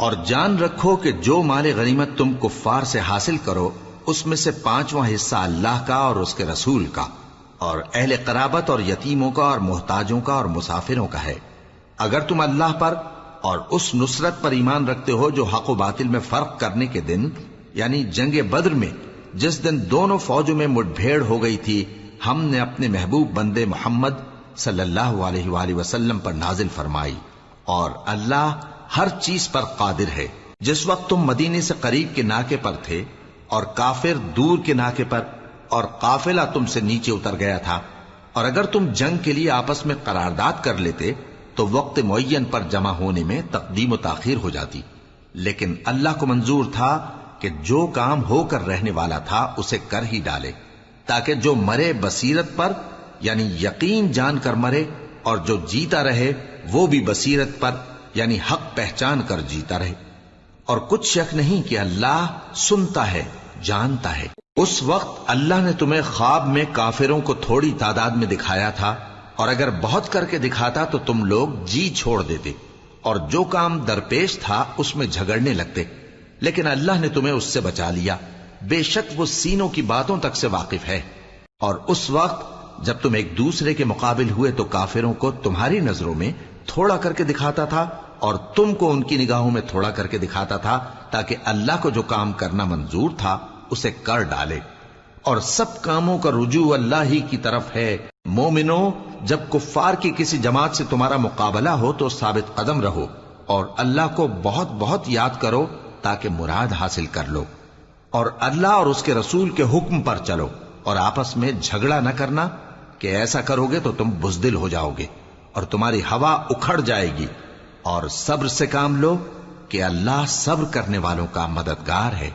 اور جان رکھو کہ جو مال غنیمت تم کفار سے حاصل کرو اس میں سے 5واں حصہ اللہ کا اور اس کے رسول کا اور اہل قرابت اور یتیموں کا اور محتاجوں کا اور مسافروں کا ہے، اگر تم اللہ پر اور اس نصرت پر ایمان رکھتے ہو جو حق و باطل میں فرق کرنے کے دن یعنی جنگ بدر میں جس دن دونوں فوجوں میں مٹ بھیڑ ہو گئی تھی ہم نے اپنے محبوب بندے محمد صلی اللہ علیہ وآلہ وسلم پر نازل فرمائی، اور اللہ ہر چیز پر قادر ہے۔ جس وقت تم مدینے سے قریب کے ناکے پر تھے اور کافر دور کے ناکے پر اور قافلہ تم سے نیچے اتر گیا تھا، اور اگر تم جنگ کے لیے آپس میں قرارداد کر لیتے تو وقت معین پر جمع ہونے میں تقدیم و تاخیر ہو جاتی، لیکن اللہ کو منظور تھا کہ جو کام ہو کر رہنے والا تھا اسے کر ہی ڈالے، تاکہ جو مرے بصیرت پر یعنی یقین جان کر مرے، اور جو جیتا رہے وہ بھی بصیرت پر یعنی حق پہچان کر جیتا رہے۔ اور کچھ شک نہیں کہ اللہ سنتا ہے، جانتا ہے۔ اس وقت اللہ نے تمہیں خواب میں کافروں کو تھوڑی تعداد میں دکھایا تھا، اور اگر بہت کر کے دکھاتا تو تم لوگ جی چھوڑ دیتے اور جو کام درپیش تھا اس میں جھگڑنے لگتے، لیکن اللہ نے تمہیں اس سے بچا لیا، بے شک وہ سینوں کی باتوں تک سے واقف ہے۔ اور اس وقت جب تم ایک دوسرے کے مقابل ہوئے تو کافروں کو تمہاری نظروں میں تھوڑا کر کے دکھاتا تھا اور تم کو ان کی نگاہوں میں تھوڑا کر کے دکھاتا تھا، تاکہ اللہ کو جو کام کرنا منظور تھا اسے کر ڈالے، اور سب کاموں کا رجوع اللہ ہی کی طرف ہے۔ مومنو، جب کفار کی کسی جماعت سے تمہارا مقابلہ ہو تو ثابت قدم رہو اور اللہ کو بہت بہت یاد کرو تاکہ مراد حاصل کر لو، اور اللہ اور اس کے رسول کے حکم پر چلو، اور آپس میں جھگڑا نہ کرنا کہ ایسا کرو گے تو تم بزدل ہو جاؤ گے اور تمہاری ہوا اکھڑ جائے گی، اور صبر سے کام لو کہ اللہ صبر کرنے والوں کا مددگار ہے۔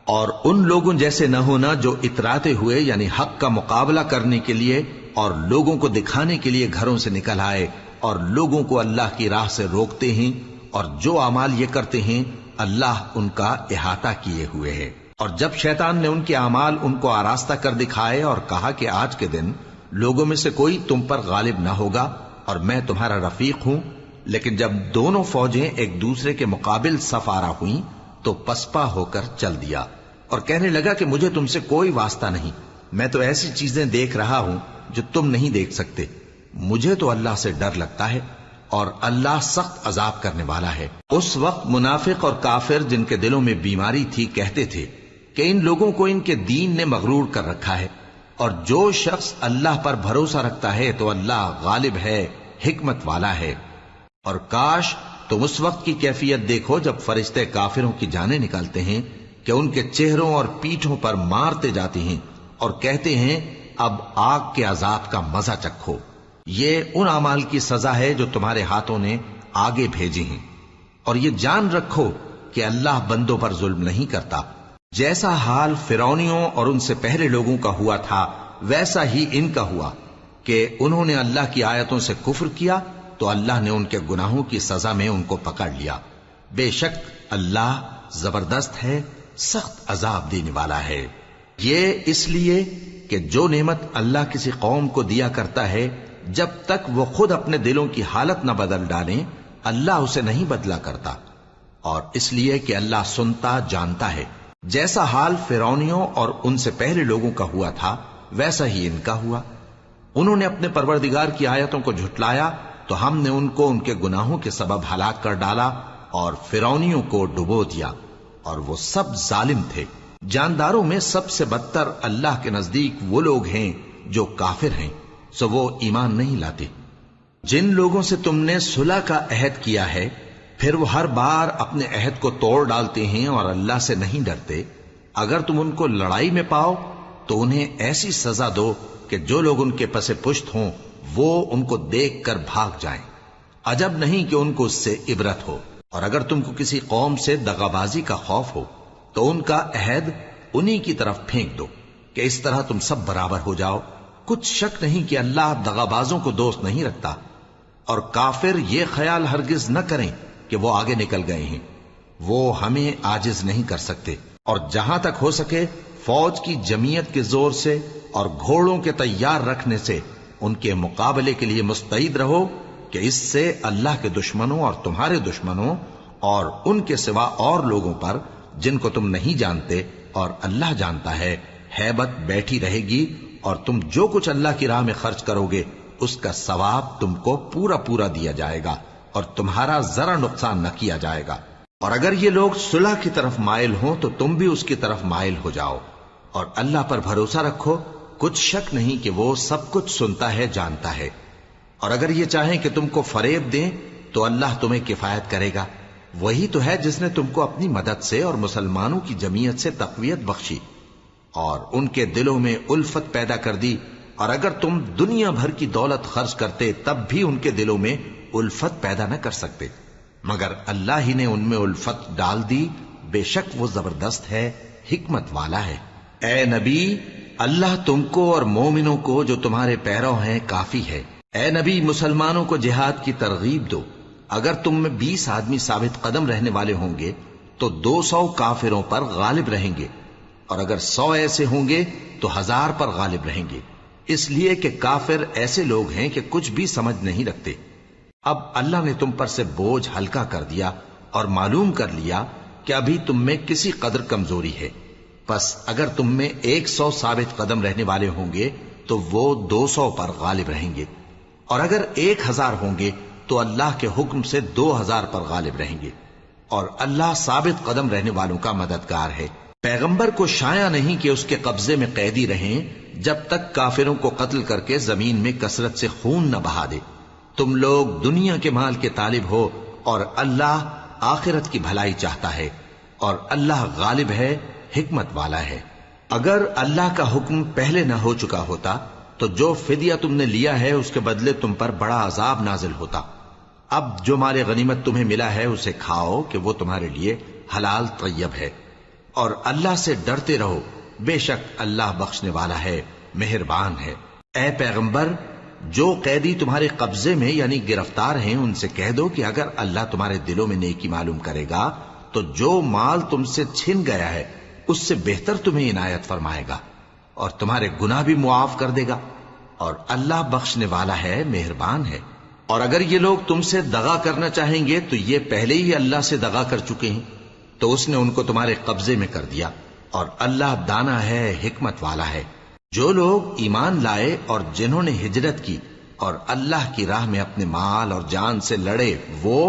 اور ان لوگوں جیسے نہ ہونا جو اتراتے ہوئے یعنی حق کا مقابلہ کرنے کے لیے اور لوگوں کو دکھانے کے لیے گھروں سے نکل آئے اور لوگوں کو اللہ کی راہ سے روکتے ہیں، اور جو اعمال یہ کرتے ہیں اللہ ان کا احاطہ کیے ہوئے ہے۔ اور جب شیطان نے ان کے اعمال ان کو آراستہ کر دکھائے اور کہا کہ آج کے دن لوگوں میں سے کوئی تم پر غالب نہ ہوگا اور میں تمہارا رفیق ہوں، لیکن جب دونوں فوجیں ایک دوسرے کے مقابل صف آرا ہوئیں تو پسپا ہو کر چل دیا اور کہنے لگا کہ مجھے تم سے کوئی واسطہ نہیں، میں تو ایسی چیزیں دیکھ رہا ہوں جو تم نہیں دیکھ سکتے، مجھے تو اللہ سے ڈر لگتا ہے اور اللہ سخت عذاب کرنے والا ہے۔ اس وقت منافق اور کافر جن کے دلوں میں بیماری تھی کہتے تھے کہ ان لوگوں کو ان کے دین نے مغرور کر رکھا ہے، اور جو شخص اللہ پر بھروسہ رکھتا ہے تو اللہ غالب ہے، حکمت والا ہے۔ اور کاش تم اس وقت کی کیفیت دیکھو جب فرشتے کافروں کی جانیں نکالتے ہیں کہ ان کے چہروں اور پیٹھوں پر مارتے جاتے ہیں اور کہتے ہیں اب آگ کے عذاب کا مزہ چکھو، یہ ان اعمال کی سزا ہے جو تمہارے ہاتھوں نے آگے بھیجی ہیں۔ اور یہ جان رکھو کہ اللہ بندوں پر ظلم نہیں کرتا، جیسا حال فرعونیوں اور ان سے پہلے لوگوں کا ہوا تھا ویسا ہی ان کا ہوا کہ انہوں نے اللہ کی آیتوں سے کفر کیا تو اللہ نے ان کے گناہوں کی سزا میں ان کو پکڑ لیا، بے شک اللہ زبردست ہے، سخت عذاب دینے والا ہے۔ یہ اس لیے کہ جو نعمت اللہ کسی قوم کو دیا کرتا ہے جب تک وہ خود اپنے دلوں کی حالت نہ بدل ڈالیں اللہ اسے نہیں بدلا کرتا، اور اس لیے کہ اللہ سنتا جانتا ہے۔ جیسا حال فرعونیوں اور ان سے پہلے لوگوں کا ہوا تھا ویسا ہی ان کا ہوا، انہوں نے اپنے پروردگار کی آیتوں کو جھٹلایا تو ہم نے ان کو ان کے گناہوں کے سبب ہلاک کر ڈالا اور فرعونیوں کو ڈبو دیا، اور وہ سب ظالم تھے۔ جانداروں میں سب سے بدتر اللہ کے نزدیک وہ لوگ ہیں جو کافر ہیں، سو وہ ایمان نہیں لاتے۔ جن لوگوں سے تم نے صلح کا عہد کیا ہے پھر وہ ہر بار اپنے عہد کو توڑ ڈالتے ہیں اور اللہ سے نہیں ڈرتے، اگر تم ان کو لڑائی میں پاؤ تو انہیں ایسی سزا دو کہ جو لوگ ان کے پس پشت ہوں وہ ان کو دیکھ کر بھاگ جائیں، عجب نہیں کہ ان کو اس سے عبرت ہو۔ اور اگر تم کو کسی قوم سے دغابازی کا خوف ہو تو ان کا عہد انہی کی طرف پھینک دو کہ اس طرح تم سب برابر ہو جاؤ، کچھ شک نہیں کہ اللہ دغابازوں کو دوست نہیں رکھتا۔ اور کافر یہ خیال ہرگز نہ کریں کہ وہ آگے نکل گئے ہیں، وہ ہمیں عاجز نہیں کر سکتے، اور جہاں تک ہو سکے فوج کی جمعیت کے زور سے اور گھوڑوں کے تیار رکھنے سے ان کے مقابلے کے لیے مستعد رہو کہ اس سے اللہ کے دشمنوں اور تمہارے دشمنوں اور ان کے سوا اور لوگوں پر جن کو تم نہیں جانتے اور اللہ جانتا ہے ہیبت بیٹھی رہے گی، اور تم جو کچھ اللہ کی راہ میں خرچ کرو گے اس کا ثواب تم کو پورا پورا دیا جائے گا اور تمہارا ذرا نقصان نہ کیا جائے گا۔ اور اگر یہ لوگ صلح کی طرف مائل ہوں تو تم بھی اس کی طرف مائل ہو جاؤ، اور اللہ پر بھروسہ رکھو، کچھ شک نہیں کہ وہ سب کچھ سنتا ہے، جانتا ہے۔ اور اگر یہ چاہیں کہ تم کو فریب دیں تو اللہ تمہیں کفایت کرے گا، وہی تو ہے جس نے تم کو اپنی مدد سے اور مسلمانوں کی جمعیت سے تقویت بخشی اور ان کے دلوں میں الفت پیدا کر دی، اور اگر تم دنیا بھر کی دولت خرچ کرتے تب بھی ان کے دلوں میں الفت پیدا نہ کر سکتے، مگر اللہ ہی نے ان میں الفت ڈال دی، بے شک وہ زبردست ہے، حکمت والا ہے۔ اے نبی، اللہ تم کو اور مومنوں کو جو تمہارے پیرو ہیں کافی ہے۔ اے نبی، مسلمانوں کو جہاد کی ترغیب دو۔ اگر تم میں 20 آدمی ثابت قدم رہنے والے ہوں گے تو 200 کافروں پر غالب رہیں گے، اور اگر 100 ایسے ہوں گے تو 1000 پر غالب رہیں گے، اس لیے کہ کافر ایسے لوگ ہیں کہ کچھ بھی سمجھ نہیں رکھتے۔ اب اللہ نے تم پر سے بوجھ ہلکا کر دیا اور معلوم کر لیا کہ ابھی تم میں کسی قدر کمزوری ہے، پس اگر تم میں 100 ثابت قدم رہنے والے ہوں گے تو وہ 200 پر غالب رہیں گے، اور اگر 1000 ہوں گے تو اللہ کے حکم سے 2000 پر غالب رہیں گے، اور اللہ ثابت قدم رہنے والوں کا مددگار ہے۔ پیغمبر کو شایع نہیں کہ اس کے قبضے میں قیدی رہیں جب تک کافروں کو قتل کر کے زمین میں کثرت سے خون نہ بہا دے۔ تم لوگ دنیا کے مال کے طالب ہو اور اللہ آخرت کی بھلائی چاہتا ہے، اور اللہ غالب ہے، حکمت والا ہے۔ اگر اللہ کا حکم پہلے نہ ہو چکا ہوتا تو جو فدیہ تم نے لیا ہے اس کے بدلے تم پر بڑا عذاب نازل ہوتا۔ اب جو مال غنیمت تمہیں ملا ہے اسے کھاؤ کہ وہ تمہارے لیے حلال طیب ہے، اور اللہ سے ڈرتے رہو، بے شک اللہ بخشنے والا ہے، مہربان ہے۔ اے پیغمبر، جو قیدی تمہارے قبضے میں یعنی گرفتار ہیں ان سے کہہ دو کہ اگر اللہ تمہارے دلوں میں نیکی معلوم کرے گا تو جو مال تم سے چھن گیا ہے اس سے بہتر تمہیں عنایت فرمائے گا اور تمہارے گناہ بھی معاف کر دے گا، اور اللہ بخشنے والا ہے، مہربان ہے۔ اور اگر یہ لوگ تم سے دغا کرنا چاہیں گے تو یہ پہلے ہی اللہ سے دغا کر چکے ہیں، تو اس نے ان کو تمہارے قبضے میں کر دیا، اور اللہ دانا ہے، حکمت والا ہے۔ جو لوگ ایمان لائے اور جنہوں نے ہجرت کی اور اللہ کی راہ میں اپنے مال اور جان سے لڑے، وہ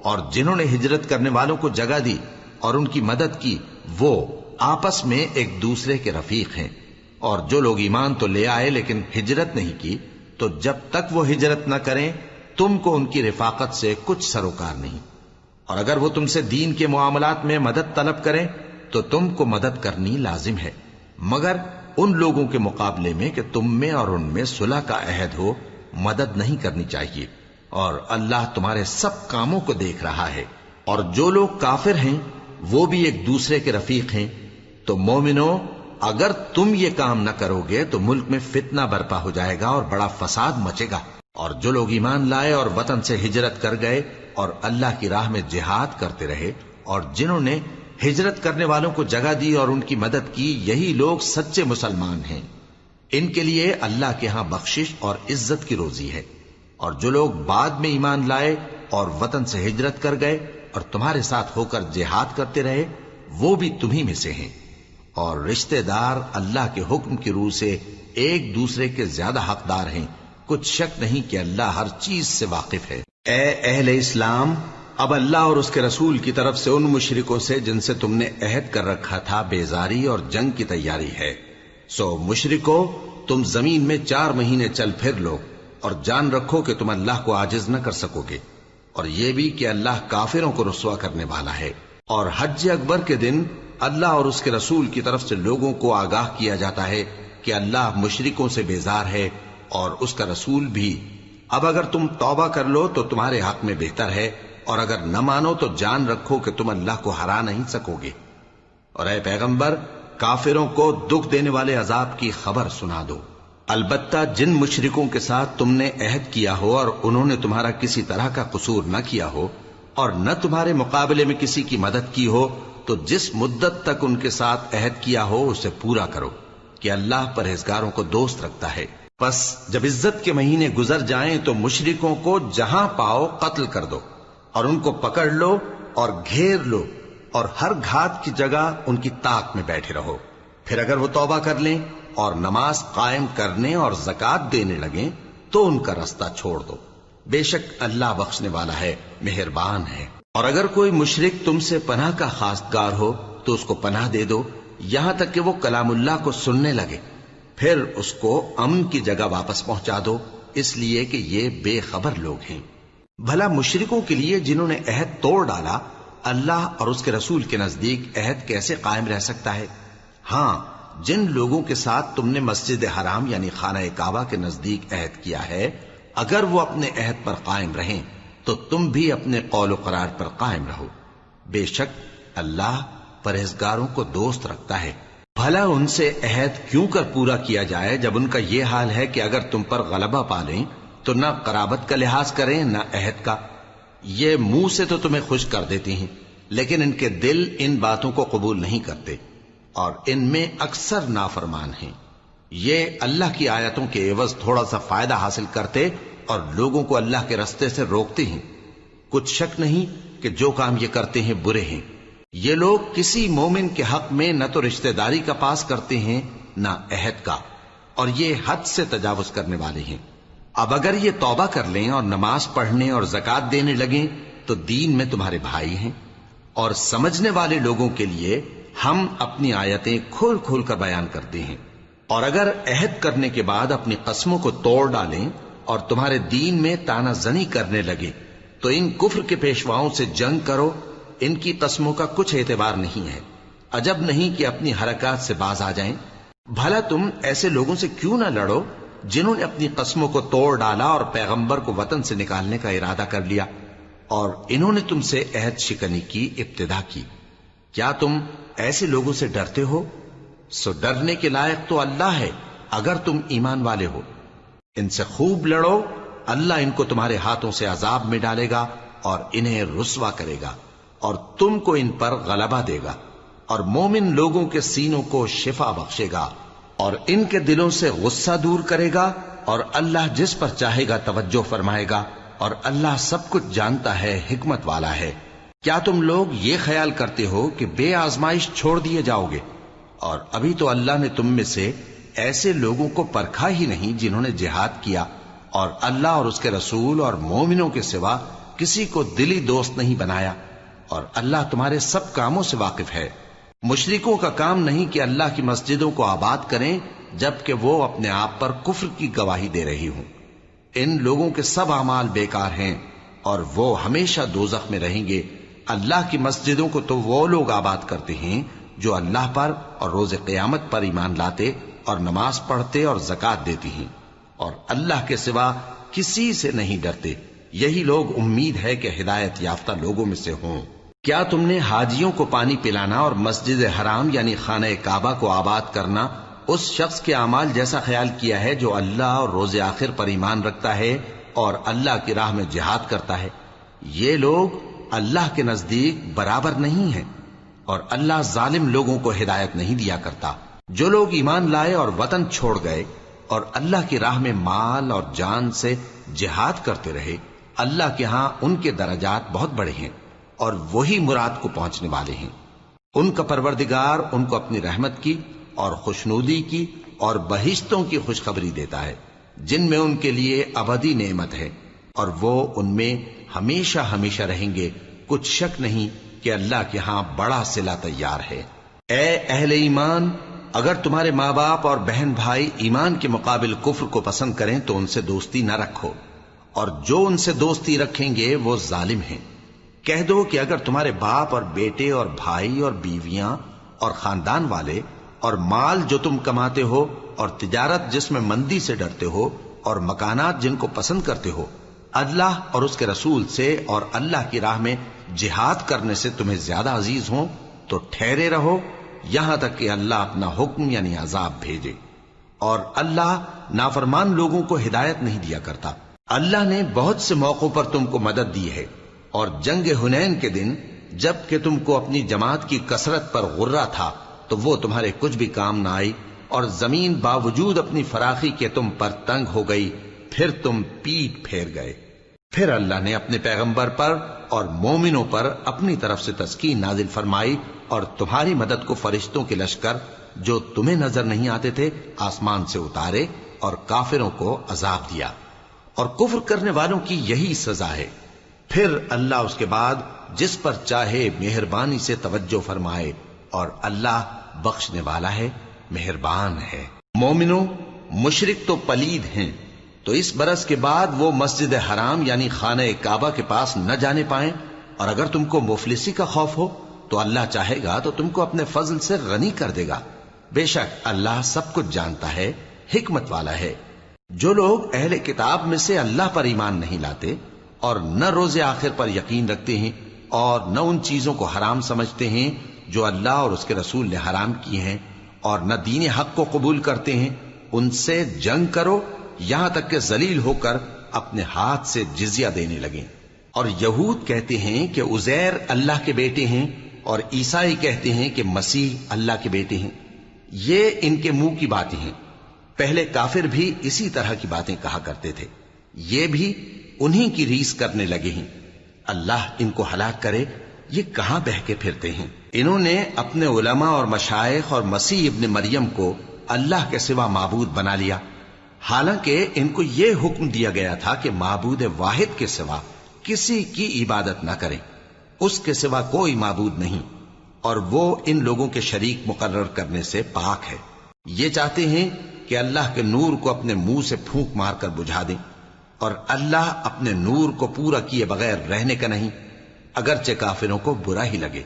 اور جنہوں نے ہجرت کرنے والوں کو جگہ دی اور ان کی مدد کی، وہ آپس میں ایک دوسرے کے رفیق ہیں۔ اور جو لوگ ایمان تو لے آئے لیکن ہجرت نہیں کی، تو جب تک وہ ہجرت نہ کریں تم کو ان کی رفاقت سے کچھ سروکار نہیں، اور اگر وہ تم سے دین کے معاملات میں مدد طلب کریں تو تم کو مدد کرنی لازم ہے، مگر ان لوگوں کے مقابلے میں کہ تم میں اور ان میں صلح کا عہد ہو مدد نہیں کرنی چاہیے، اور اللہ تمہارے سب کاموں کو دیکھ رہا ہے۔ اور جو لوگ کافر ہیں وہ بھی ایک دوسرے کے رفیق ہیں۔ تو مومنو، اگر تم یہ کام نہ کرو گے تو ملک میں فتنہ برپا ہو جائے گا اور بڑا فساد مچے گا۔ اور جو لوگ ایمان لائے اور وطن سے ہجرت کر گئے اور اللہ کی راہ میں جہاد کرتے رہے، اور جنہوں نے ہجرت کرنے والوں کو جگہ دی اور ان کی مدد کی، یہی لوگ سچے مسلمان ہیں۔ ان کے لیے اللہ کے ہاں بخشش اور عزت کی روزی ہے۔ اور جو لوگ بعد میں ایمان لائے اور وطن سے ہجرت کر گئے اور تمہارے ساتھ ہو کر جہاد کرتے رہے، وہ بھی تمہیں میں سے ہیں۔ اور رشتہ دار اللہ کے حکم کی روح سے ایک دوسرے کے زیادہ حقدار ہیں، کچھ شک نہیں کہ اللہ ہر چیز سے واقف ہے۔ اے اہل اسلام، اب اللہ اور اس کے رسول کی طرف سے ان مشرکوں سے جن سے تم نے عہد کر رکھا تھا بیزاری اور جنگ کی تیاری ہے۔ سو مشرکو، تم زمین میں 4 مہینے چل پھر لو اور جان رکھو کہ تم اللہ کو عاجز نہ کر سکو گے، اور یہ بھی کہ اللہ کافروں کو رسوا کرنے والا ہے۔ اور حج اکبر کے دن اللہ اور اس کے رسول کی طرف سے لوگوں کو آگاہ کیا جاتا ہے کہ اللہ مشرکوں سے بیزار ہے اور اس کا رسول بھی۔ اب اگر تم توبہ کر لو تو تمہارے حق میں بہتر ہے، اور اگر نہ مانو تو جان رکھو کہ تم اللہ کو ہرا نہیں سکو گے۔ اور اے پیغمبر، کافروں کو دکھ دینے والے عذاب کی خبر سنا دو۔ البتہ جن مشرکوں کے ساتھ تم نے عہد کیا ہو اور انہوں نے تمہارا کسی طرح کا قصور نہ کیا ہو اور نہ تمہارے مقابلے میں کسی کی مدد کی ہو، تو جس مدت تک ان کے ساتھ عہد کیا ہو اسے پورا کرو، کہ اللہ پرہیزگاروں کو دوست رکھتا ہے۔ پس جب عزت کے مہینے گزر جائیں تو مشرکوں کو جہاں پاؤ قتل کر دو، اور ان کو پکڑ لو اور گھیر لو اور ہر گھات کی جگہ ان کی طاق میں بیٹھے رہو. پھر اگر وہ توبہ کر لیں اور نماز قائم کرنے اور زکات دینے لگیں تو ان کا رستہ چھوڑ دو. بے شک اللہ بخشنے والا ہے، مہربان ہے. اور اگر کوئی مشرک تم سے پناہ کا خواستگار ہو تو اس کو پناہ دے دو یہاں تک کہ وہ کلام اللہ کو سننے لگے. پھر اس کو امن کی جگہ واپس پہنچا دو، اس لیے کہ یہ بے خبر لوگ ہیں. بھلا مشرکوں کے لیے جنہوں نے عہد توڑ ڈالا اللہ اور اس کے رسول کے نزدیک عہد کیسے قائم رہ سکتا ہے؟ ہاں، جن لوگوں کے ساتھ تم نے مسجد حرام یعنی خانہ کعبہ کے نزدیک عہد کیا ہے، اگر وہ اپنے عہد پر قائم رہیں تو تم بھی اپنے قول و قرار پر قائم رہو. بے شک اللہ پرہیزگاروں کو دوست رکھتا ہے. بھلا ان سے عہد کیوں کر پورا کیا جائے جب ان کا یہ حال ہے کہ اگر تم پر غلبہ پالیں تو نہ قرابت کا لحاظ کریں نہ عہد کا. یہ منہ سے تو تمہیں خوش کر دیتی ہیں لیکن ان کے دل ان باتوں کو قبول نہیں کرتے اور ان میں اکثر نافرمان ہیں. یہ اللہ کی آیتوں کے عوض تھوڑا سا فائدہ حاصل کرتے اور لوگوں کو اللہ کے رستے سے روکتے ہیں. کچھ شک نہیں کہ جو کام یہ کرتے ہیں برے ہیں. یہ لوگ کسی مومن کے حق میں نہ تو رشتہ داری کا پاس کرتے ہیں نہ عہد کا، اور یہ حد سے تجاوز کرنے والے ہیں. اب اگر یہ توبہ کر لیں اور نماز پڑھنے اور زکات دینے لگیں تو دین میں تمہارے بھائی ہیں. اور سمجھنے والے لوگوں کے لیے ہم اپنی آیتیں کھول کھول کر بیان کرتے ہیں. اور اگر عہد کرنے کے بعد اپنی قسموں کو توڑ ڈالیں اور تمہارے دین میں تانا زنی کرنے لگے تو ان کفر کے پیشواؤں سے جنگ کرو. ان کی قسموں کا کچھ اعتبار نہیں ہے. عجب نہیں کہ اپنی حرکات سے باز آ جائیں. بھلا تم ایسے لوگوں سے کیوں نہ لڑو جنہوں نے اپنی قسموں کو توڑ ڈالا اور پیغمبر کو وطن سے نکالنے کا ارادہ کر لیا اور انہوں نے تم سے عہد شکنی کی ابتدا کی. کیا تم ایسے لوگوں سے ڈرتے ہو؟ سو ڈرنے کے لائق تو اللہ ہے اگر تم ایمان والے ہو. ان سے خوب لڑو، اللہ ان کو تمہارے ہاتھوں سے عذاب میں ڈالے گا اور انہیں رسوا کرے گا اور تم کو ان پر غلبہ دے گا اور مومن لوگوں کے سینوں کو شفا بخشے گا اور ان کے دلوں سے غصہ دور کرے گا اور اللہ جس پر چاہے گا توجہ فرمائے گا اور اللہ سب کچھ جانتا ہے، حکمت والا ہے. کیا تم لوگ یہ خیال کرتے ہو کہ بے آزمائش چھوڑ دیے جاؤ گے؟ اور ابھی تو اللہ نے تم میں سے ایسے لوگوں کو پرکھا ہی نہیں جنہوں نے جہاد کیا اور اللہ اور اس کے رسول اور مومنوں کے سوا کسی کو دلی دوست نہیں بنایا. اور اللہ تمہارے سب کاموں سے واقف ہے. مشرکوں کا کام نہیں کہ اللہ کی مسجدوں کو آباد کریں جبکہ وہ اپنے آپ پر کفر کی گواہی دے رہی ہوں. ان لوگوں کے سب اعمال بیکار ہیں اور وہ ہمیشہ دوزخ میں رہیں گے. اللہ کی مسجدوں کو تو وہ لوگ آباد کرتے ہیں جو اللہ پر اور روز قیامت پر ایمان لاتے اور نماز پڑھتے اور زکات دیتی ہیں اور اللہ کے سوا کسی سے نہیں ڈرتے. یہی لوگ امید ہے کہ ہدایت یافتہ لوگوں میں سے ہوں. کیا تم نے حاجیوں کو پانی پلانا اور مسجد حرام یعنی خانہ کعبہ کو آباد کرنا اس شخص کے اعمال جیسا خیال کیا ہے جو اللہ اور روز آخر پر ایمان رکھتا ہے اور اللہ کی راہ میں جہاد کرتا ہے؟ یہ لوگ اللہ کے نزدیک برابر نہیں ہیں اور اللہ ظالم لوگوں کو ہدایت نہیں دیا کرتا. جو لوگ ایمان لائے اور وطن چھوڑ گئے اور اللہ کی راہ میں مال اور جان سے جہاد کرتے رہے، اللہ کے ہاں ان کے درجات بہت بڑے ہیں اور وہی مراد کو پہنچنے والے ہیں. ان کا پروردگار ان کو اپنی رحمت کی اور خوشنودی کی اور بہشتوں کی خوشخبری دیتا ہے جن میں ان کے لیے ابدی نعمت ہے اور وہ ان میں ہمیشہ ہمیشہ رہیں گے. کچھ شک نہیں کہ اللہ کے ہاں بڑا صلہ تیار ہے. اے اہل ایمان، اگر تمہارے ماں باپ اور بہن بھائی ایمان کے مقابل کفر کو پسند کریں تو ان سے دوستی نہ رکھو، اور جو ان سے دوستی رکھیں گے وہ ظالم ہیں. کہہ دو کہ اگر تمہارے باپ اور بیٹے اور بھائی اور بیویاں اور خاندان والے اور مال جو تم کماتے ہو اور تجارت جس میں مندی سے ڈرتے ہو اور مکانات جن کو پسند کرتے ہو اللہ اور اس کے رسول سے اور اللہ کی راہ میں جہاد کرنے سے تمہیں زیادہ عزیز ہوں تو ٹھہرے رہو یہاں تک کہ اللہ اپنا حکم یعنی عذاب بھیجے. اور اللہ نافرمان لوگوں کو ہدایت نہیں دیا کرتا. اللہ نے بہت سے موقعوں پر تم کو مدد دی ہے اور جنگ حنین کے دن جب کہ تم کو اپنی جماعت کی کثرت پر غرہ تھا تو وہ تمہارے کچھ بھی کام نہ آئی اور زمین باوجود اپنی فراخی کے تم پر تنگ ہو گئی، پھر تم پیٹ پھیر گئے. پھر اللہ نے اپنے پیغمبر پر اور مومنوں پر اپنی طرف سے تسکین نازل فرمائی اور تمہاری مدد کو فرشتوں کے لشکر جو تمہیں نظر نہیں آتے تھے آسمان سے اتارے اور کافروں کو عذاب دیا، اور کفر کرنے والوں کی یہی سزا ہے۔ پھر اللہ اس کے بعد جس پر چاہے مہربانی سے توجہ فرمائے، اور اللہ بخشنے والا ہے، مہربان ہے۔ مومنوں، مشرک تو پلید ہیں، تو اس برس کے بعد وہ مسجد حرام یعنی خانہ کعبہ کے پاس نہ جانے پائیں، اور اگر تم کو مفلسی کا خوف ہو تو اللہ چاہے گا تو تم کو اپنے فضل سے غنی کر دے گا۔ بے شک اللہ سب کچھ جانتا ہے، حکمت والا ہے۔ جو لوگ اہل کتاب میں سے اللہ پر ایمان نہیں لاتے اور نہ روز آخر پر یقین رکھتے ہیں اور نہ ان چیزوں کو حرام سمجھتے ہیں جو اللہ اور اس کے رسول نے حرام کی ہیں، اور نہ دین حق کو قبول کرتے ہیں، ان سے جنگ کرو یہاں تک کہ ذلیل ہو کر اپنے ہاتھ سے جزیہ دینے لگیں۔ اور یہود کہتے ہیں کہ عزیر اللہ کے بیٹے ہیں، اور عیسائی کہتے ہیں کہ مسیح اللہ کے بیٹے ہیں۔ یہ ان کے منہ کی باتیں ہیں، پہلے کافر بھی اسی طرح کی باتیں کہا کرتے تھے، یہ بھی انہی کی ریس کرنے لگے ہیں۔ اللہ ان کو ہلاک کرے، یہ کہاں بہہ کے پھرتے ہیں۔ انہوں نے اپنے علماء اور مشائخ اور مسیح ابن مریم کو اللہ کے سوا معبود بنا لیا، حالانکہ ان کو یہ حکم دیا گیا تھا کہ معبود واحد کے سوا کسی کی عبادت نہ کریں، اس کے سوا کوئی معبود نہیں، اور وہ ان لوگوں کے شریک مقرر کرنے سے پاک ہے۔ یہ چاہتے ہیں کہ اللہ کے نور کو اپنے منہ سے پھونک مار کر بجھا دیں، اور اللہ اپنے نور کو پورا کیے بغیر رہنے کا نہیں، اگرچہ کافروں کو برا ہی لگے۔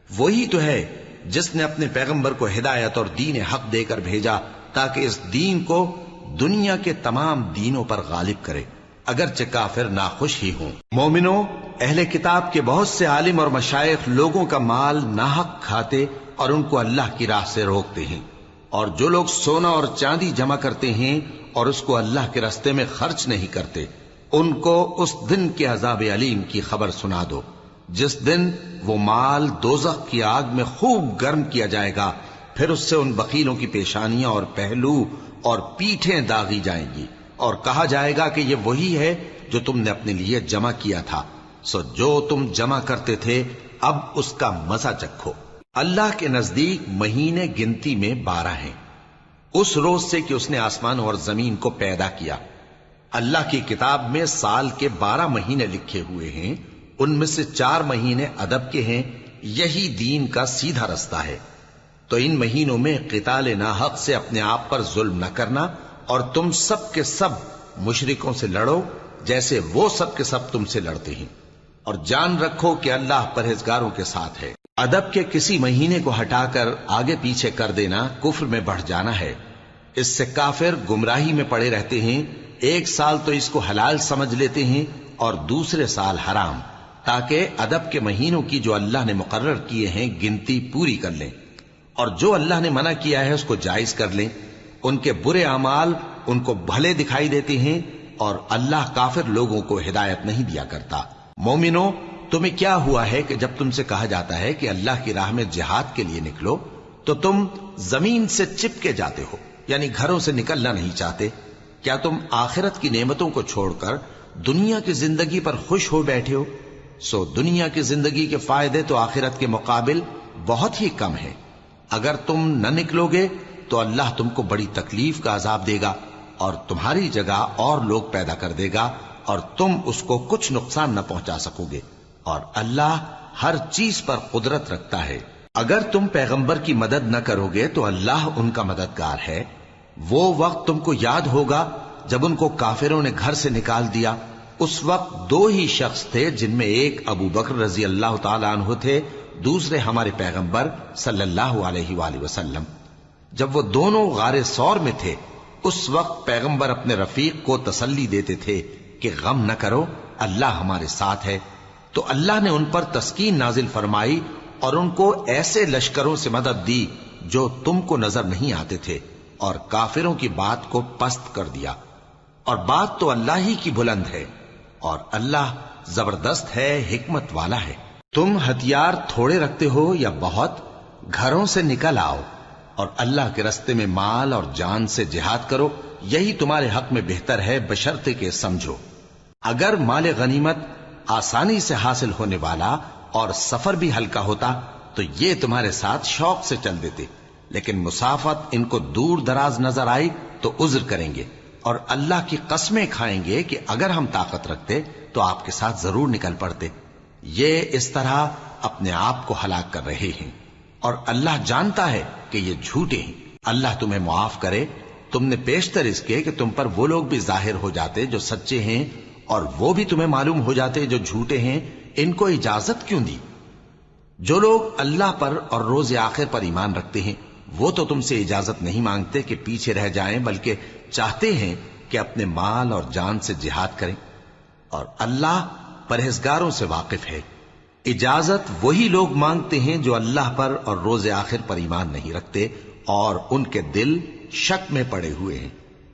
وہی تو ہے جس نے اپنے پیغمبر کو ہدایت اور دین حق دے کر بھیجا تاکہ اس دین کو دنیا کے تمام دینوں پر غالب کرے، اگرچہ کافر ناخوش ہی ہوں۔ مومنوں، اہل کتاب کے بہت سے عالم اور مشائخ لوگوں کا مال ناحق کھاتے اور ان کو اللہ کی راہ سے روکتے ہیں، اور جو لوگ سونا اور چاندی جمع کرتے ہیں اور اس کو اللہ کے راستے میں خرچ نہیں کرتے، ان کو اس دن کے عذاب علیم کی خبر سنا دو، جس دن وہ مال دوزخ کی آگ میں خوب گرم کیا جائے گا، پھر اس سے ان بخیلوں کی پیشانیاں اور پہلو اور پیٹھیں داغی جائیں گی، اور کہا جائے گا کہ یہ وہی ہے جو تم نے اپنے لیے جمع کیا تھا، سو جو تم جمع کرتے تھے اب اس کا مزہ چکھو۔ اللہ کے نزدیک مہینے گنتی میں 12 ہیں، اس روز سے کہ اس نے آسمان اور زمین کو پیدا کیا۔ اللہ کی کتاب میں سال کے 12 مہینے لکھے ہوئے ہیں، ان میں سے 4 مہینے ادب کے ہیں، یہی دین کا سیدھا رستہ ہے۔ تو ان مہینوں میں قتال ناحق سے اپنے آپ پر ظلم نہ کرنا، اور تم سب کے سب مشرکوں سے لڑو جیسے وہ سب کے سب تم سے لڑتے ہیں، اور جان رکھو کہ اللہ پرہیزگاروں کے ساتھ ہے۔ ادب کے کسی مہینے کو ہٹا کر آگے پیچھے کر دینا کفر میں بڑھ جانا ہے، اس سے کافر گمراہی میں پڑے رہتے ہیں۔ ایک سال تو اس کو حلال سمجھ لیتے ہیں اور دوسرے سال حرام، تاکہ ادب کے مہینوں کی جو اللہ نے مقرر کیے ہیں گنتی پوری کر لیں، اور جو اللہ نے منع کیا ہے اس کو جائز کر لیں۔ ان کے برے اعمال ان کو بھلے دکھائی دیتے ہیں، اور اللہ کافر لوگوں کو ہدایت نہیں دیا کرتا۔ مومنوں، تمہیں کیا ہوا ہے کہ جب تم سے کہا جاتا ہے کہ اللہ کی راہ میں جہاد کے لیے نکلو تو تم زمین سے چپکے جاتے ہو، یعنی گھروں سے نکلنا نہیں چاہتے؟ کیا تم آخرت کی نعمتوں کو چھوڑ کر دنیا کی زندگی پر خوش ہو بیٹھے ہو؟ سو دنیا کی زندگی کے فائدے تو آخرت کے مقابل بہت ہی کم ہے۔ اگر تم نہ نکلو گے تو اللہ تم کو بڑی تکلیف کا عذاب دے گا، اور تمہاری جگہ اور لوگ پیدا کر دے گا، اور تم اس کو کچھ نقصان نہ پہنچا سکو گے، اور اللہ ہر چیز پر قدرت رکھتا ہے۔ اگر تم پیغمبر کی مدد نہ کرو گے تو اللہ ان کا مددگار ہے۔ وہ وقت تم کو یاد ہوگا جب ان کو کافروں نے گھر سے نکال دیا، اس وقت 2 ہی شخص تھے، جن میں ایک ابو بکر رضی اللہ تعالی عنہ تھے، دوسرے ہمارے پیغمبر صلی اللہ علیہ وآلہ وسلم۔ جب وہ دونوں غار ثور میں تھے، اس وقت پیغمبر اپنے رفیق کو تسلی دیتے تھے کہ غم نہ کرو، اللہ ہمارے ساتھ ہے۔ تو اللہ نے ان پر تسکین نازل فرمائی اور ان کو ایسے لشکروں سے مدد دی جو تم کو نظر نہیں آتے تھے، اور کافروں کی بات کو پست کر دیا، اور بات تو اللہ ہی کی بلند ہے، اور اللہ زبردست ہے، حکمت والا ہے۔ تم ہتھیار تھوڑے رکھتے ہو یا بہت، گھروں سے نکل آؤ اور اللہ کے راستے میں مال اور جان سے جہاد کرو، یہی تمہارے حق میں بہتر ہے، بشرطے کہ سمجھو۔ اگر مال غنیمت آسانی سے حاصل ہونے والا اور سفر بھی ہلکا ہوتا تو یہ تمہارے ساتھ شوق سے چل دیتے، لیکن مسافت ان کو دور دراز نظر آئی تو عذر کریں گے، اور اللہ کی قسمیں کھائیں گے کہ اگر ہم طاقت رکھتے تو آپ کے ساتھ ضرور نکل پڑتے۔ یہ اس طرح اپنے آپ کو ہلاک کر رہے ہیں، اور اللہ جانتا ہے کہ یہ جھوٹے ہیں۔ اللہ تمہیں معاف کرے، تم نے پیشتر اس کے کہ تم پر وہ لوگ بھی ظاہر ہو جاتے جو سچے ہیں، اور وہ بھی تمہیں معلوم ہو جاتے جو جھوٹے ہیں۔ ان کو اجازت کیوں دی؟ جو لوگ اللہ پر اور روز آخر پر ایمان رکھتے ہیں وہ تو تم سے اجازت نہیں مانگتے کہ پیچھے رہ جائیں، بلکہ چاہتے ہیں کہ اپنے مال اور جان سے جہاد کریں، اور اللہ پرہیزگاروں سے واقف ہے۔ اجازت وہی لوگ مانگتے ہیں جو اللہ پر اور روز آخر پر ایمان نہیں رکھتے اور ان کے دل شک میں پڑے ہوئے ہیں،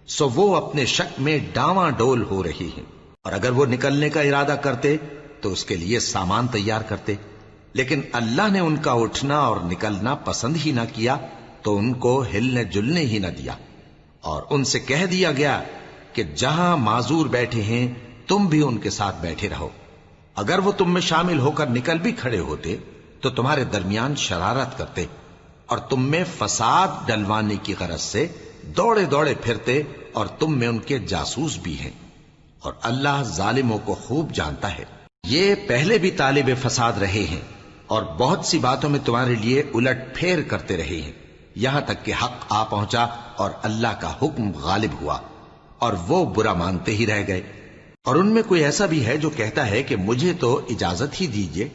سو وہ اپنے شک میں ڈاواں ڈول ہو رہی ہیں۔ اور اگر وہ نکلنے کا ارادہ کرتے تو اس کے لیے سامان تیار کرتے، لیکن اللہ نے ان کا اٹھنا اور نکلنا پسند ہی نہ کیا تو ان کو ہلنے جلنے ہی نہ دیا، اور ان سے کہہ دیا گیا کہ جہاں معذور بیٹھے ہیں تم بھی ان کے ساتھ بیٹھے رہو۔ اگر وہ تم میں شامل ہو کر نکل بھی کھڑے ہوتے تو تمہارے درمیان شرارت کرتے اور تم میں فساد ڈلوانے کی غرض سے دوڑے دوڑے پھرتے، اور تم میں ان کے جاسوس بھی ہیں، اور اللہ ظالموں کو خوب جانتا ہے۔ یہ پہلے بھی طالب فساد رہے ہیں اور بہت سی باتوں میں تمہارے لیے الٹ پھیر کرتے رہے ہیں، یہاں تک کہ حق آ پہنچا اور اللہ کا حکم غالب ہوا، اور وہ برا مانتے ہی رہ گئے۔ اور ان میں کوئی ایسا بھی ہے جو کہتا ہے کہ مجھے تو اجازت ہی دیجئے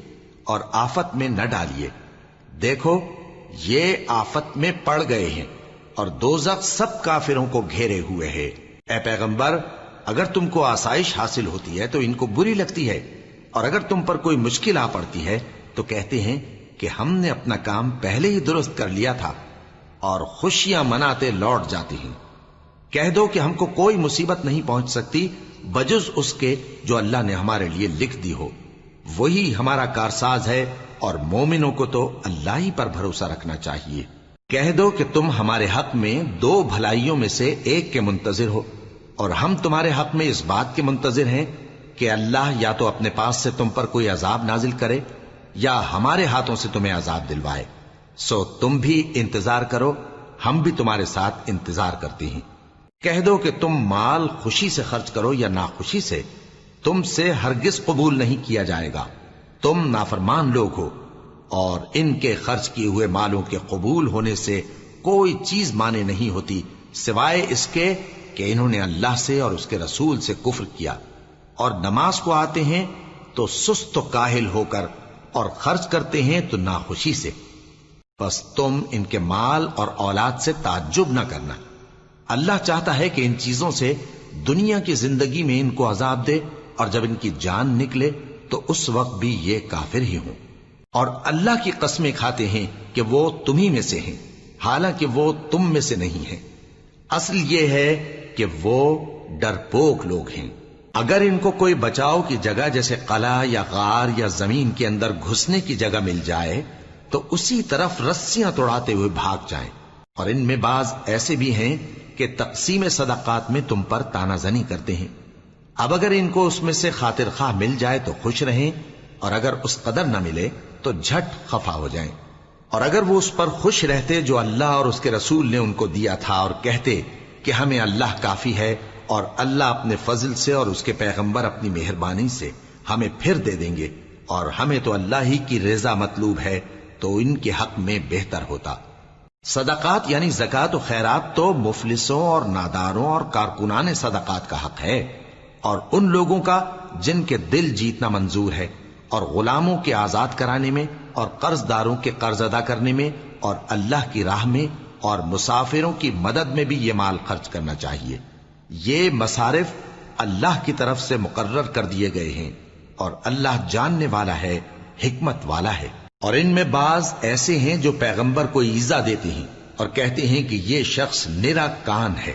اور آفت میں نہ ڈالیے۔ دیکھو یہ آفت میں پڑ گئے ہیں، اور دوزخ سب کافروں کو گھیرے ہوئے ہے۔ اے پیغمبر، اگر تم کو آسائش حاصل ہوتی ہے تو ان کو بری لگتی ہے، اور اگر تم پر کوئی مشکل آ پڑتی ہے تو کہتے ہیں کہ ہم نے اپنا کام پہلے ہی درست کر لیا تھا، اور خوشیاں مناتے لوٹ جاتی ہیں۔ کہہ دو کہ ہم کو کوئی مصیبت نہیں پہنچ سکتی بجز اس کے جو اللہ نے ہمارے لیے لکھ دی ہو، وہی ہمارا کارساز ہے، اور مومنوں کو تو اللہ ہی پر بھروسہ رکھنا چاہیے۔ کہہ دو کہ تم ہمارے حق میں دو بھلائیوں میں سے ایک کے منتظر ہو، اور ہم تمہارے حق میں اس بات کے منتظر ہیں کہ اللہ یا تو اپنے پاس سے تم پر کوئی عذاب نازل کرے یا ہمارے ہاتھوں سے تمہیں عذاب دلوائے، سو تم بھی انتظار کرو، ہم بھی تمہارے ساتھ انتظار کرتے ہیں۔ کہہ دو کہ تم مال خوشی سے خرچ کرو یا ناخوشی سے، تم سے ہرگز قبول نہیں کیا جائے گا، تم نافرمان لوگ ہو، اور ان کے خرچ کیے ہوئے مالوں کے قبول ہونے سے کوئی چیز مانے نہیں ہوتی سوائے اس کے کہ انہوں نے اللہ سے اور اس کے رسول سے کفر کیا، اور نماز کو آتے ہیں تو سست و کاہل ہو کر، اور خرچ کرتے ہیں تو ناخوشی سے۔ بس تم ان کے مال اور اولاد سے تعجب نہ کرنا، اللہ چاہتا ہے کہ ان چیزوں سے دنیا کی زندگی میں ان کو عذاب دے، اور جب ان کی جان نکلے تو اس وقت بھی یہ کافر ہی ہوں، اور اللہ کی قسمیں کھاتے ہیں کہ وہ تمہیں میں سے ہیں، حالانکہ وہ تم میں سے نہیں ہیں۔ اصل یہ ہے کہ وہ ڈرپوک لوگ ہیں۔ اگر ان کو کوئی بچاؤ کی جگہ جیسے قلعہ یا غار یا زمین کے اندر گھسنے کی جگہ مل جائے تو اسی طرف رسیاں توڑاتے ہوئے بھاگ جائیں، اور ان میں بعض ایسے بھی ہیں کہ تقسیم صدقات میں تم پر تانا زنی کرتے ہیں۔ اب اگر ان کو اس میں سے خاطر خواہ مل جائے تو خوش رہیں، اور اگر اس قدر نہ ملے تو جھٹ خفا ہو جائیں۔ اور اگر وہ اس پر خوش رہتے جو اللہ اور اس کے رسول نے ان کو دیا تھا، اور کہتے کہ ہمیں اللہ کافی ہے، اور اللہ اپنے فضل سے اور اس کے پیغمبر اپنی مہربانی سے ہمیں پھر دے دیں گے، اور ہمیں تو اللہ ہی کی رضا مطلوب ہے، تو ان کے حق میں بہتر ہوتا۔ صدقات یعنی زکوٰۃ و خیرات تو مفلسوں اور ناداروں اور کارکنان صدقات کا حق ہے، اور ان لوگوں کا جن کے دل جیتنا منظور ہے، اور غلاموں کے آزاد کرانے میں، اور قرض داروں کے قرض ادا کرنے میں، اور اللہ کی راہ میں، اور مسافروں کی مدد میں بھی یہ مال خرچ کرنا چاہیے۔ یہ مصارف اللہ کی طرف سے مقرر کر دیے گئے ہیں، اور اللہ جاننے والا ہے، حکمت والا ہے۔ اور ان میں بعض ایسے ہیں جو پیغمبر کو ایذا دیتے ہیں اور کہتے ہیں کہ یہ شخص نرا کان ہے۔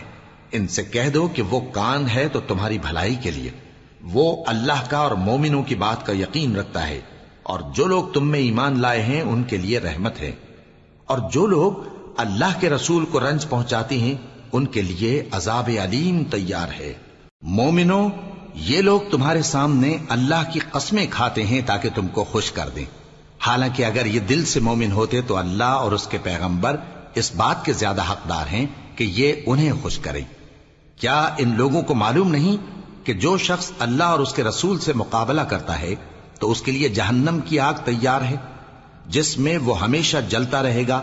ان سے کہہ دو کہ وہ کان ہے تو تمہاری بھلائی کے لیے، وہ اللہ کا اور مومنوں کی بات کا یقین رکھتا ہے، اور جو لوگ تم میں ایمان لائے ہیں ان کے لیے رحمت ہے، اور جو لوگ اللہ کے رسول کو رنج پہنچاتے ہیں ان کے لیے عذاب علیم تیار ہے۔ مومنوں، یہ لوگ تمہارے سامنے اللہ کی قسمیں کھاتے ہیں تاکہ تم کو خوش کر دیں، حالانکہ اگر یہ دل سے مومن ہوتے تو اللہ اور اس کے پیغمبر اس بات کے زیادہ حقدار ہیں کہ یہ انہیں خوش کریں۔ کیا ان لوگوں کو معلوم نہیں کہ جو شخص اللہ اور اس کے رسول سے مقابلہ کرتا ہے تو اس کے لیے جہنم کی آگ تیار ہے جس میں وہ ہمیشہ جلتا رہے گا؟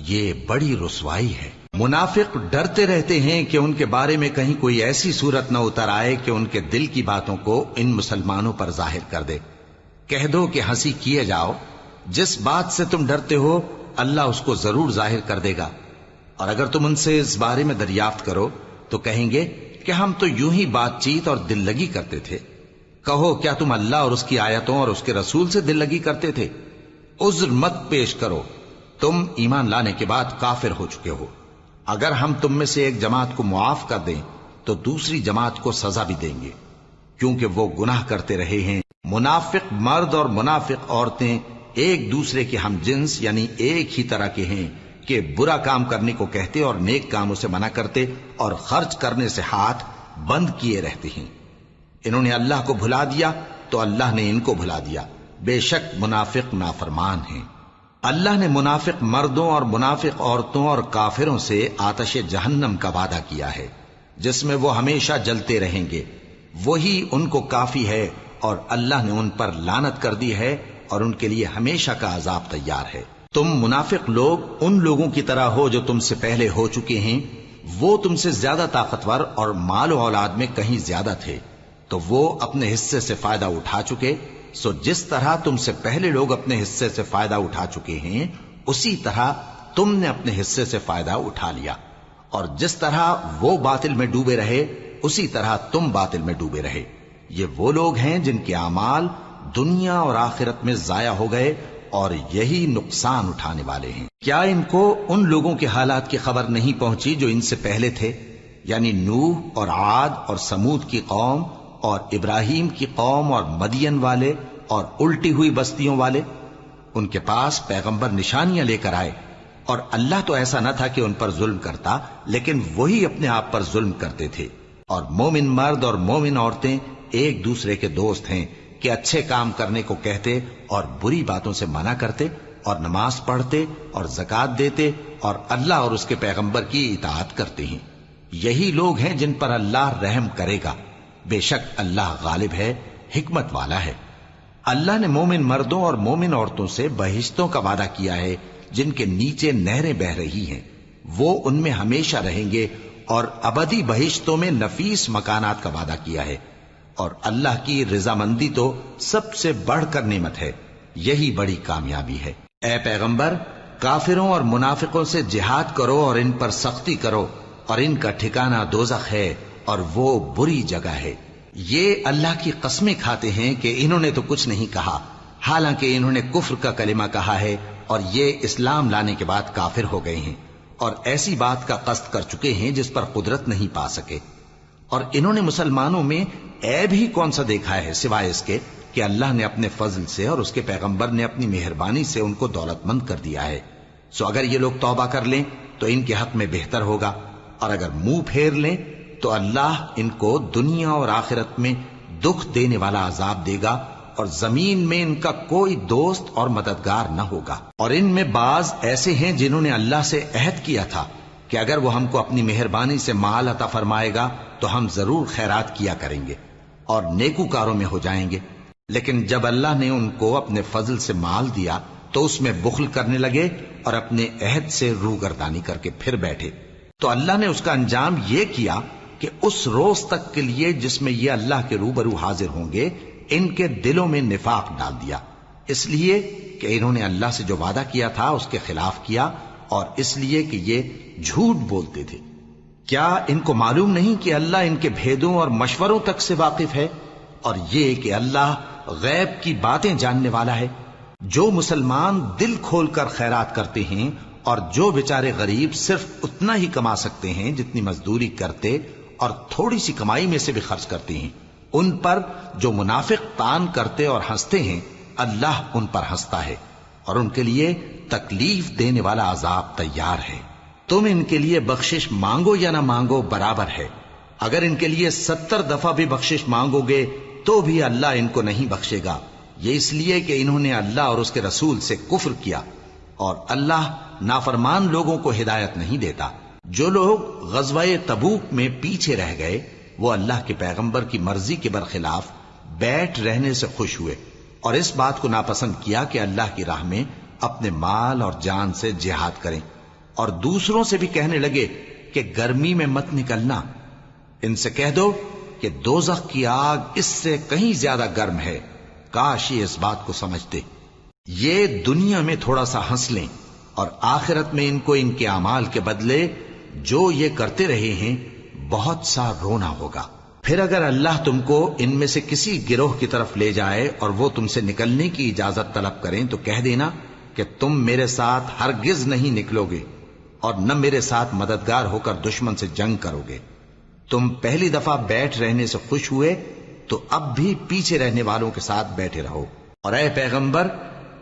یہ بڑی رسوائی ہے۔ منافق ڈرتے رہتے ہیں کہ ان کے بارے میں کہیں کوئی ایسی صورت نہ اتر آئے کہ ان کے دل کی باتوں کو ان مسلمانوں پر ظاہر کر دے۔ کہہ دو کہ ہنسی کیے جاؤ، جس بات سے تم ڈرتے ہو اللہ اس کو ضرور ظاہر کر دے گا، اور اگر تم ان سے اس بارے میں دریافت کرو تو کہیں گے کہ ہم تو یوں ہی بات چیت اور دل لگی کرتے تھے۔ کہو کیا تم اللہ اور اس کی آیتوں اور اس کے رسول سے دل لگی کرتے تھے؟ عذر مت پیش کرو، تم ایمان لانے کے بعد کافر ہو چکے ہو۔ اگر ہم تم میں سے ایک جماعت کو معاف کر دیں تو دوسری جماعت کو سزا بھی دیں گے، کیونکہ وہ گناہ کرتے رہے ہیں۔ منافق مرد اور منافق عورتیں ایک دوسرے کے ہم جنس یعنی ایک ہی طرح کے ہیں کہ برا کام کرنے کو کہتے اور نیک کاموں سے منع کرتے اور خرچ کرنے سے ہاتھ بند کیے رہتے ہیں۔ انہوں نے اللہ کو بھلا دیا تو اللہ نے ان کو بھلا دیا، بے شک منافق نافرمان ہیں۔ اللہ نے منافق مردوں اور منافق عورتوں اور کافروں سے آتش جہنم کا وعدہ کیا ہے جس میں وہ ہمیشہ جلتے رہیں گے، وہی ان کو کافی ہے، اور اللہ نے ان پر لعنت کر دی ہے اور ان کے لیے ہمیشہ کا عذاب تیار ہے۔ تم منافق لوگ ان لوگوں کی طرح ہو جو تم سے پہلے ہو چکے ہیں، وہ تم سے زیادہ طاقتور اور مال و اولاد میں کہیں زیادہ تھے، تو وہ اپنے حصے سے فائدہ اٹھا چکے، سو جس طرح تم سے پہلے لوگ اپنے حصے سے فائدہ اٹھا چکے ہیں اسی طرح تم نے اپنے حصے سے فائدہ اٹھا لیا، اور جس طرح وہ باطل میں ڈوبے رہے اسی طرح تم باطل میں ڈوبے رہے۔ یہ وہ لوگ ہیں جن کے اعمال دنیا اور آخرت میں ضائع ہو گئے اور یہی نقصان اٹھانے والے ہیں۔ کیا ان کو ان لوگوں کے حالات کی خبر نہیں پہنچی جو ان سے پہلے تھے، یعنی نوح اور عاد اور سمود کی قوم اور ابراہیم کی قوم اور مدین والے اور الٹی ہوئی بستیوں والے؟ ان کے پاس پیغمبر نشانیاں لے کر آئے، اور اللہ تو ایسا نہ تھا کہ ان پر ظلم کرتا، لیکن وہی اپنے آپ پر ظلم کرتے تھے۔ اور مومن مرد اور مومن عورتیں ایک دوسرے کے دوست ہیں کہ اچھے کام کرنے کو کہتے اور بری باتوں سے منع کرتے، اور نماز پڑھتے اور زکوٰۃ دیتے اور اللہ اور اس کے پیغمبر کی اطاعت کرتے ہیں۔ یہی لوگ ہیں جن پر اللہ رحم کرے گا، بے شک اللہ غالب ہے، حکمت والا ہے۔ اللہ نے مومن مردوں اور مومن عورتوں سے بہشتوں کا وعدہ کیا ہے جن کے نیچے نہریں بہ رہی ہیں، وہ ان میں ہمیشہ رہیں گے، اور ابدی بہشتوں میں نفیس مکانات کا وعدہ کیا ہے۔ اور اللہ کی رضامندی تو سب سے بڑھ کر نعمت ہے، یہی بڑی کامیابی ہے۔ اے پیغمبر، کافروں اور منافقوں سے جہاد کرو اور ان پر سختی کرو، اور ان کا ٹھکانہ دوزخ ہے اور وہ بری جگہ ہے۔ یہ اللہ کی قسمیں کھاتے ہیں کہ انہوں نے تو کچھ نہیں کہا، حالانکہ انہوں نے کفر کا کلمہ کہا ہے اور یہ اسلام لانے کے بعد کافر ہو گئے ہیں، اور ایسی بات کا قصد کر چکے ہیں جس پر قدرت نہیں پا سکے۔ اور انہوں نے مسلمانوں میں عیب ہی کون سا دیکھا ہے سوائے اس کے کہ اللہ نے اپنے فضل سے اور اس کے پیغمبر نے اپنی مہربانی سے ان کو دولت مند کر دیا ہے۔ سو اگر یہ لوگ توبہ کر لیں تو ان کے حق میں بہتر ہوگا، اور اگر منہ پھیر لیں تو اللہ ان کو دنیا اور آخرت میں دکھ دینے والا عذاب دے گا، اور زمین میں ان کا کوئی دوست اور مددگار نہ ہوگا۔ اور ان میں بعض ایسے ہیں جنہوں نے اللہ سے عہد کیا تھا کہ اگر وہ ہم کو اپنی مہربانی سے مال عطا فرمائے گا تو ہم ضرور خیرات کیا کریں گے اور نیکوکاروں میں ہو جائیں گے، لیکن جب اللہ نے ان کو اپنے فضل سے مال دیا تو اس میں بخل کرنے لگے اور اپنے عہد سے روگردانی کر کے پھر بیٹھے، تو اللہ نے اس کا انجام یہ کیا کہ اس روز تک کے لیے جس میں یہ اللہ کے روبرو حاضر ہوں گے ان کے دلوں میں نفاق ڈال دیا، اس لیے کہ انہوں نے اللہ سے جو وعدہ کیا تھا اس کے خلاف کیا، اور اس لیے کہ یہ جھوٹ بولتے تھے۔ کیا ان کو معلوم نہیں کہ اللہ ان کے بھیدوں اور مشوروں تک سے واقف ہے، اور یہ کہ اللہ غیب کی باتیں جاننے والا ہے؟ جو مسلمان دل کھول کر خیرات کرتے ہیں اور جو بیچارے غریب صرف اتنا ہی کما سکتے ہیں جتنی مزدوری کرتے اور تھوڑی سی کمائی میں سے بھی خرچ کرتے ہیں، ان پر جو منافق تان کرتے اور ہنستے ہیں اللہ ان پر ہنستا ہے، اور ان کے لیے تکلیف دینے والا عذاب تیار ہے۔ تم ان کے لیے بخشش مانگو یا نہ مانگو برابر ہے، اگر ان کے لیے 70 دفعہ بھی بخشش مانگو گے تو بھی اللہ ان کو نہیں بخشے گا، یہ اس لیے کہ انہوں نے اللہ اور اس کے رسول سے کفر کیا، اور اللہ نافرمان لوگوں کو ہدایت نہیں دیتا۔ جو لوگ غزوہ تبوک میں پیچھے رہ گئے وہ اللہ کے پیغمبر کی مرضی کے برخلاف بیٹھ رہنے سے خوش ہوئے اور اس بات کو ناپسند کیا کہ اللہ کی راہ میں اپنے مال اور جان سے جہاد کریں، اور دوسروں سے بھی کہنے لگے کہ گرمی میں مت نکلنا۔ ان سے کہہ دو کہ دوزخ کی آگ اس سے کہیں زیادہ گرم ہے، کاش یہ اس بات کو سمجھتے۔ یہ دنیا میں تھوڑا سا ہنس لیں اور آخرت میں ان کو ان کے اعمال کے بدلے جو یہ کرتے رہے ہیں بہت سا رونا ہوگا۔ پھر اگر اللہ تم کو ان میں سے کسی گروہ کی طرف لے جائے اور وہ تم سے نکلنے کی اجازت طلب کریں تو کہہ دینا کہ تم میرے ساتھ ہرگز نہیں نکلو گے اور نہ میرے ساتھ مددگار ہو کر دشمن سے جنگ کرو گے۔ تم پہلی دفعہ بیٹھ رہنے سے خوش ہوئے تو اب بھی پیچھے رہنے والوں کے ساتھ بیٹھے رہو، اور اے پیغمبر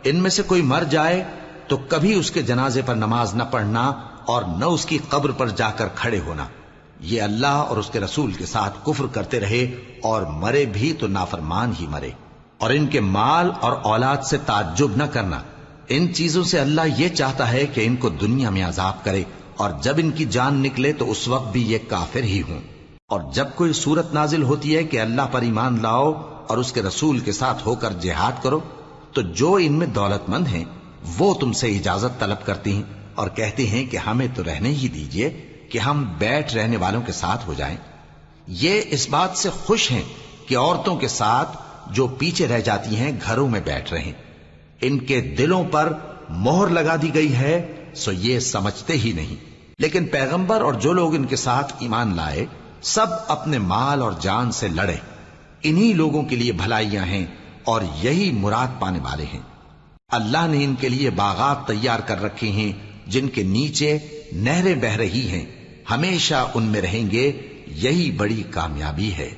ان میں سے کوئی مر جائے تو کبھی اس کے جنازے پر نماز نہ پڑھنا اور نہ اس کی قبر پر جا کر کھڑے ہونا۔ یہ اللہ اور اس کے رسول کے ساتھ کفر کرتے رہے اور مرے بھی تو نافرمان ہی مرے۔ اور ان کے مال اور اولاد سے تعجب نہ کرنا، ان چیزوں سے اللہ یہ چاہتا ہے کہ ان کو دنیا میں عذاب کرے، اور جب ان کی جان نکلے تو اس وقت بھی یہ کافر ہی ہوں۔ اور جب کوئی صورت نازل ہوتی ہے کہ اللہ پر ایمان لاؤ اور اس کے رسول کے ساتھ ہو کر جہاد کرو، تو جو ان میں دولت مند ہیں وہ تم سے اجازت طلب کرتی ہیں اور کہتے ہیں کہ ہمیں تو رہنے ہی دیجئے کہ ہم بیٹھ رہنے والوں کے ساتھ ہو جائیں۔ یہ اس بات سے خوش ہیں کہ عورتوں کے ساتھ جو پیچھے رہ جاتی ہیں گھروں میں بیٹھ رہیں۔ ان کے دلوں پر مہر لگا دی گئی ہے سو یہ سمجھتے ہی نہیں۔ لیکن پیغمبر اور جو لوگ ان کے ساتھ ایمان لائے سب اپنے مال اور جان سے لڑے، انہی لوگوں کے لیے بھلائیاں ہیں اور یہی مراد پانے والے ہیں۔ اللہ نے ان کے لیے باغات تیار کر رکھے ہیں جن کے نیچے نہریں بہ رہی ہیں، ہمیشہ ان میں رہیں گے، یہی بڑی کامیابی ہے۔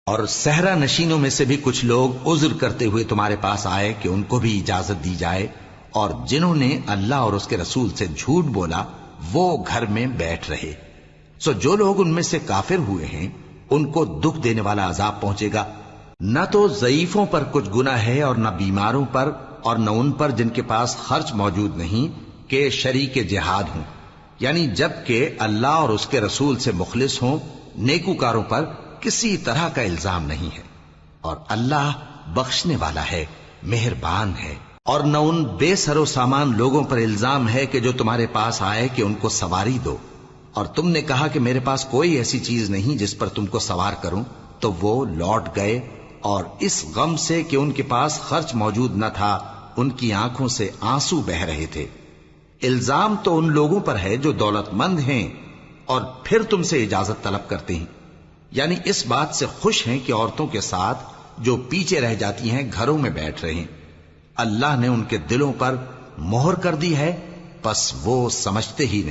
اور صحرا نشینوں میں سے بھی کچھ لوگ عذر کرتے ہوئے تمہارے پاس آئے کہ ان کو بھی اجازت دی جائے، اور جنہوں نے اللہ اور اس کے رسول سے جھوٹ بولا وہ گھر میں بیٹھ رہے۔ سو جو لوگ ان میں سے کافر ہوئے ہیں ان کو دکھ دینے والا عذاب پہنچے گا۔ نہ تو ضعیفوں پر کچھ گناہ ہے اور نہ بیماروں پر اور نہ ان پر جن کے پاس خرچ موجود نہیں کہ شریک جہاد ہوں، یعنی جب کہ اللہ اور اس کے رسول سے مخلص ہوں، نیکوکاروں پر کسی طرح کا الزام نہیں ہے، اور اللہ بخشنے والا ہے، مہربان ہے۔ اور نہ ان بے سر و سامان لوگوں پر الزام ہے کہ جو تمہارے پاس آئے کہ ان کو سواری دو، اور تم نے کہا کہ میرے پاس کوئی ایسی چیز نہیں جس پر تم کو سوار کروں، تو وہ لوٹ گئے، اور اس غم سے کہ ان کے پاس خرچ موجود نہ تھا ان کی آنکھوں سے آنسو بہ رہے تھے۔ الزام تو ان لوگوں پر ہے جو دولت مند ہیں اور پھر تم سے اجازت طلب کرتے ہیں، یعنی اس بات سے خوش ہیں کہ عورتوں کے ساتھ جو پیچھے رہ جاتی ہیں گھروں میں بیٹھ رہے ہیں۔ اللہ نے ان کے دلوں پر مہر کر دی ہے، پس وہ سمجھتے ہی نہیں۔